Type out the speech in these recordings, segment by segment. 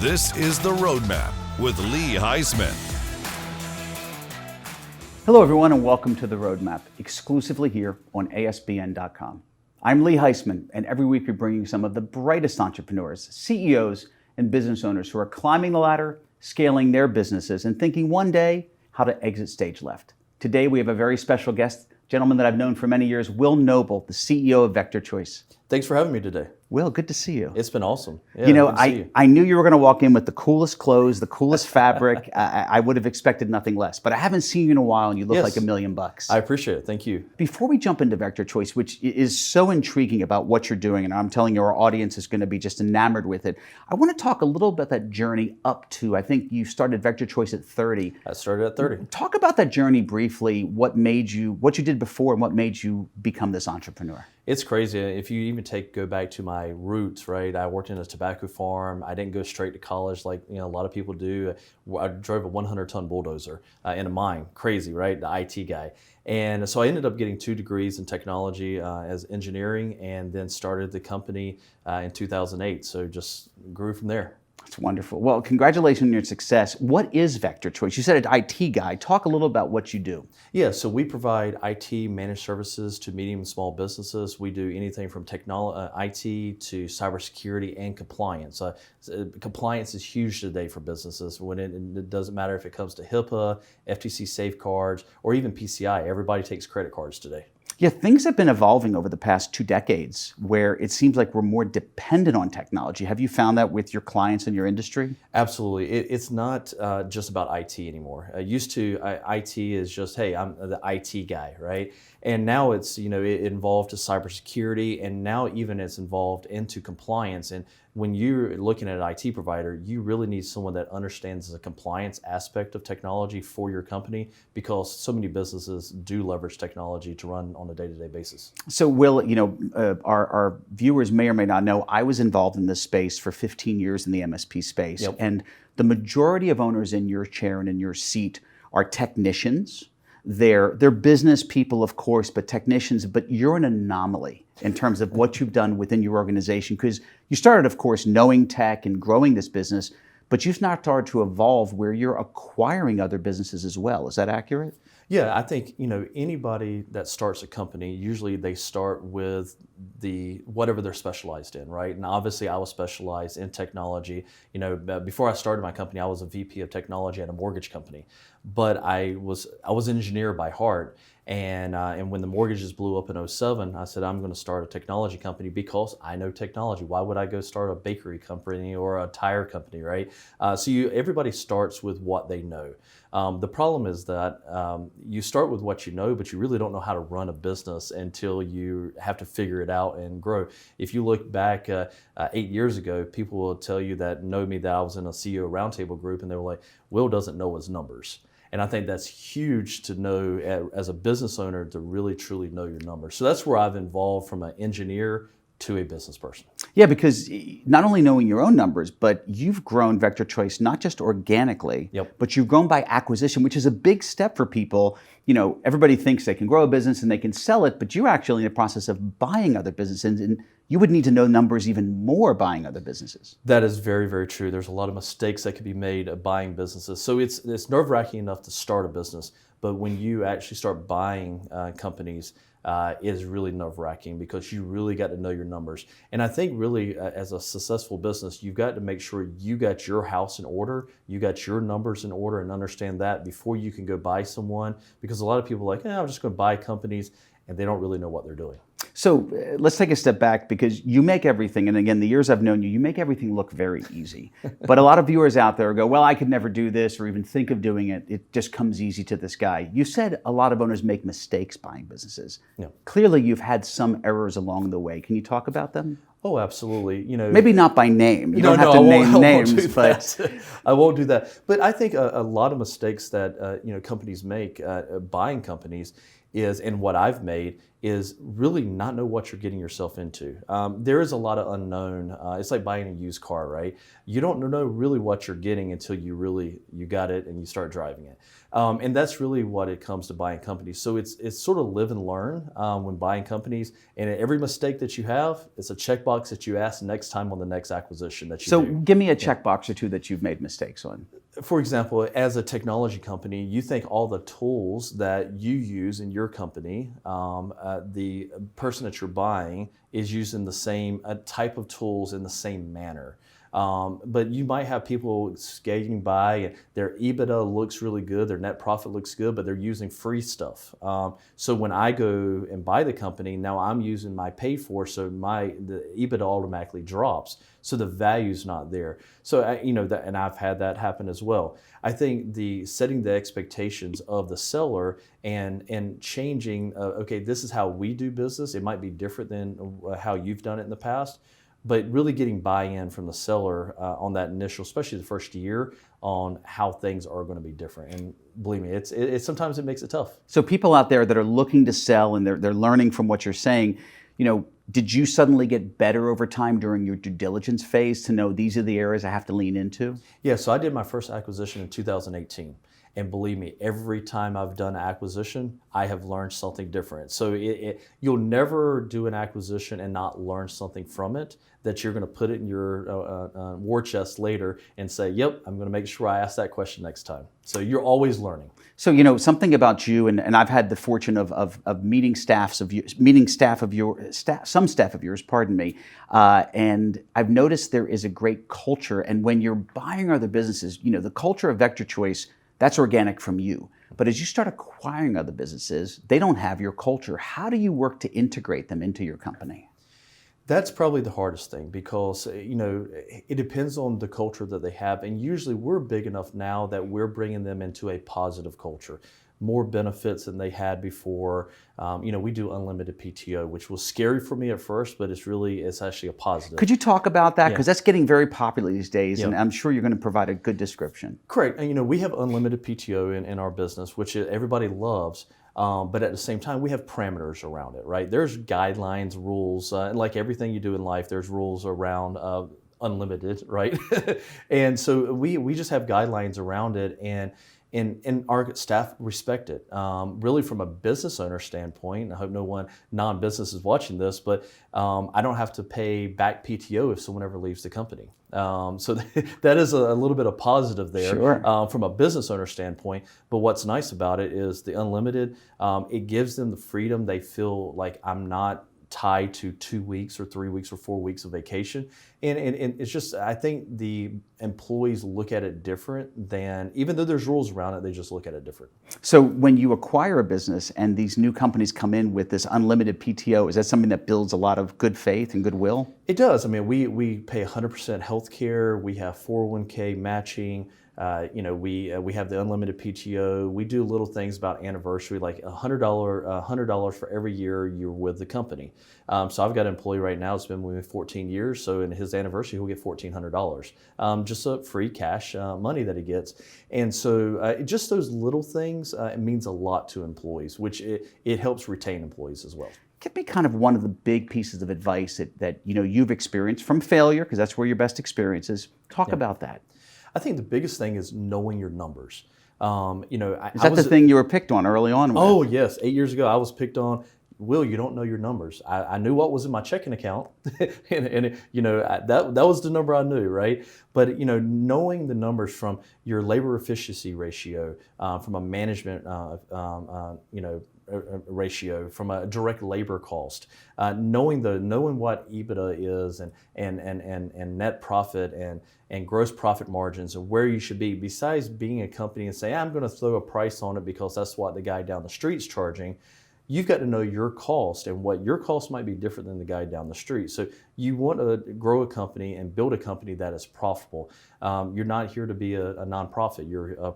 This is The Roadmap with Lee Heisman. Hello, everyone, and welcome to The Roadmap, exclusively here on ASBN.com. I'm Lee Heisman, and every week we bring you some of the brightest entrepreneurs, CEOs, and business owners who are climbing the ladder, scaling their businesses, and thinking one day how to exit stage left. Today, we have a very special guest, gentleman that I've known for many years, Will Noble, the CEO of Vector Choice. Thanks for having me today. Will, good to see you. It's been awesome. Yeah, you know, I knew you were going to walk in with the coolest clothes, the coolest fabric. I would have expected nothing less, but I haven't seen you in a while and you look like $1 million. I appreciate it. Thank you. Before we jump into Vector Choice, which is so intriguing about what you're doing, and I'm telling you our audience is going to be just enamored with it, I want to talk a little about that journey up to, I think you started Vector Choice at 30. I started at 30. Talk about that journey briefly, what you did before and what made you become this entrepreneur. It's crazy. If you even go back to my roots, right? I worked in a tobacco farm. I didn't go straight to college like a lot of people do. I drove a 100-ton bulldozer in a mine. Crazy, right? The IT guy. And so I ended up getting 2 degrees in technology as engineering, and then started the company in 2008. So just grew from there. That's wonderful. Well, congratulations on your success. What is Vector Choice? You said an IT guy. Talk a little about what you do. Yeah, so we provide IT managed services to medium and small businesses. We do anything from IT to cybersecurity and compliance. Compliance is huge today for businesses. When it doesn't matter if it comes to HIPAA, FTC safeguards, or even PCI. Everybody takes credit cards today. Yeah, things have been evolving over the past 2 decades where it seems like we're more dependent on technology. Have you found that with your clients and your industry? Absolutely. It's not just about IT anymore. Used to, IT is just, hey, I'm the IT guy, right? And now it's, it involved to cybersecurity, and now even it's involved into compliance. And when you're looking at an IT provider, you really need someone that understands the compliance aspect of technology for your company, because so many businesses do leverage technology to run on a day-to-day basis. So Will, our viewers may or may not know, I was involved in this space for 15 years in the MSP space. Yep. And the majority of owners in your chair and in your seat are technicians. They're business people, of course, but technicians. But you're an anomaly in terms of what you've done within your organization, because you started, of course, knowing tech and growing this business, but you've now started to evolve where you're acquiring other businesses as well. Is that accurate? Yeah, I think anybody that starts a company, usually they start with whatever they're specialized in, right? And obviously, I was specialized in technology. Before I started my company, I was a VP of technology at a mortgage company, but I was an engineer by heart. And when the mortgages blew up in 2007, I said, I'm going to start a technology company because I know technology. Why would I go start a bakery company or a tire company, right? Everybody starts with what they know. The problem is that you start with what you know, but you really don't know how to run a business until you have to figure it out and grow. If you look back 8 years ago, people will tell you that I was in a CEO roundtable group, and they were like, Will doesn't know his numbers. And I think that's huge to know as a business owner, to really truly know your numbers. So that's where I've evolved from an engineer to a business person. Yeah, because not only knowing your own numbers, but you've grown Vector Choice not just organically, Yep. but you've grown by acquisition, which is a big step for people. Everybody thinks they can grow a business and they can sell it, but you're actually in the process of buying other businesses, and you would need to know numbers even more buying other businesses. That is very, very true. There's a lot of mistakes that could be made of buying businesses. So it's nerve-wracking enough to start a business, but when you actually start buying companies, it is really nerve-wracking, because you really got to know your numbers. And I think really as a successful business, you've got to make sure you got your house in order, you got your numbers in order, and understand that before you can go buy someone. Because a lot of people are like, I'm just going to buy companies, and they don't really know what they're doing. So let's take a step back, because you make everything, and again, the years I've known you, you make everything look very easy. But a lot of viewers out there go, well, I could never do this or even think of doing it. It just comes easy to this guy. You said a lot of owners make mistakes buying businesses. Yeah. Clearly, you've had some errors along the way. Can you talk about them? Oh, absolutely. Maybe not by name. You don't have to name names, but I won't do that. But I think a lot of mistakes that companies make, buying companies, and what I've made is really not know what you're getting yourself into. There is a lot of unknown. It's like buying a used car, right? You don't know really what you're getting until you got it and you start driving it. And that's really what it comes to buying companies. So it's sort of live and learn when buying companies. And every mistake that you have, it's a checkbox that you ask next time on the next acquisition that you do. So give me a checkbox or two that you've made mistakes on. For example, as a technology company, you think all the tools that you use in your company, the person that you're buying is using the same type of tools in the same manner. But you might have people skating by and their EBITDA looks really good, their net profit looks good, but they're using free stuff. So when I go and buy the company, now I'm using my paid for, so the EBITDA automatically drops. So the value's not there. So and I've had that happen as well. I think setting the expectations of the seller and changing, okay, this is how we do business. It might be different than how you've done it in the past. But really getting buy-in from the seller on that initial, especially the first year, on how things are going to be different. And believe me, it's sometimes it makes it tough. So people out there that are looking to sell and they're learning from what you're saying, did you suddenly get better over time during your due diligence phase to know these are the areas I have to lean into? Yeah, so I did my first acquisition in 2018. And believe me, every time I've done an acquisition, I have learned something different. So you'll never do an acquisition and not learn something from it that you're going to put it in your war chest later and say, yep, I'm going to make sure I ask that question next time. So you're always learning. So, something about you, and I've had the fortune of meeting some staff of yours, pardon me, and I've noticed there is a great culture. And when you're buying other businesses, the culture of Vector Choice, that's organic from you. But as you start acquiring other businesses, they don't have your culture. How do you work to integrate them into your company? That's probably the hardest thing because, it depends on the culture that they have. And usually we're big enough now that we're bringing them into a positive culture. More benefits than they had before. We do unlimited PTO, which was scary for me at first, but it's actually a positive. Could you talk about that? Because that's getting very popular these days, Yeah. and I'm sure you're going to provide a good description. Correct. And we have unlimited PTO in our business, which everybody loves. But at the same time, we have parameters around it, right? There's guidelines, rules, and like everything you do in life, there's rules around unlimited, right? And so we just have guidelines around it, and our staff respect it. Really, from a business owner standpoint, I hope no one non-business is watching this, but I don't have to pay back PTO if someone ever leaves the company. So that is a little bit of positive there. Sure. From a business owner standpoint. But what's nice about it is the unlimited, it gives them the freedom. They feel like I'm not tied to 2 weeks or 3 weeks or 4 weeks of vacation. And it's just, I think the employees look at it different than, even though there's rules around it, they just look at it different. So when you acquire a business and these new companies come in with this unlimited PTO, is that something that builds a lot of good faith and goodwill? It does. I mean, we pay 100% health care. We have 401k matching. We have the unlimited PTO. We do little things about anniversary, like $100 for every year you're with the company. So I've got an employee right now that's been with me 14 years. So in his anniversary, he'll get $1,400, just a free cash money that he gets. And so just those little things, it means a lot to employees, which it helps retain employees as well. Give me kind of one of the big pieces of advice that you've experienced from failure, because that's where your best experience is. Talk about that. I think the biggest thing is knowing your numbers. Is that the thing you were picked on early on with? Oh, yes. 8 years ago, I was picked on. Will, you don't know your numbers. I knew what was in my checking account, and that was the number I knew, right? But knowing the numbers from your labor efficiency ratio, from a management ratio, from a direct labor cost, knowing what EBITDA is and net profit and gross profit margins and where you should be, besides being a company and say, I'm going to throw a price on it because that's what the guy down the street's charging. You've got to know your cost, and what your cost might be different than the guy down the street. So you want to grow a company and build a company that is profitable. You're not here to be a nonprofit. You're a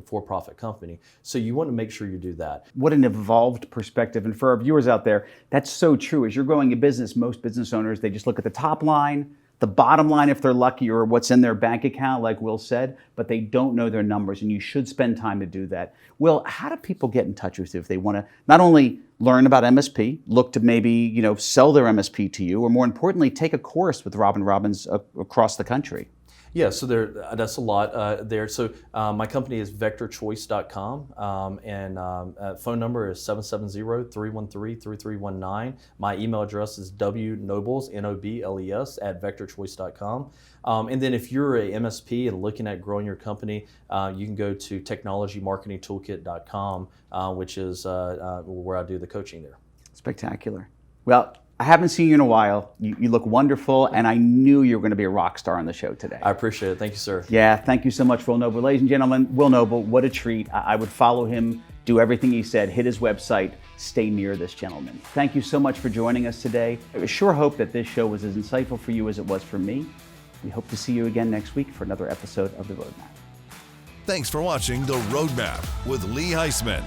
for-profit company. So you want to make sure you do that. What an evolved perspective. And for our viewers out there, that's so true. As you're growing a business, most business owners, they just look at the top line, the bottom line if they're lucky, or what's in their bank account, like Will said, but they don't know their numbers, and you should spend time to do that. Will, how do people get in touch with you if they want to not only learn about MSP, look to maybe sell their MSP to you, or more importantly, take a course with Robbins across the country? Yeah, so that's a lot there. So my company is vectorchoice.com, and phone number is 770-313-3319. My email address is wnobles, N-O-B-L-E-S, @vectorchoice.com. And then if you're a MSP and looking at growing your company, you can go to technologymarketingtoolkit.com, which is where I do the coaching there. Spectacular. Well, I haven't seen you in a while. You look wonderful, and I knew you were going to be a rock star on the show today. I appreciate it. Thank you, sir. Yeah, thank you so much, Will Noble. Ladies and gentlemen, Will Noble, what a treat. I would follow him, do everything he said, hit his website, stay near this gentleman. Thank you so much for joining us today. I sure hope that this show was as insightful for you as it was for me. We hope to see you again next week for another episode of The Roadmap. Thanks for watching The Roadmap with Lee Heisman.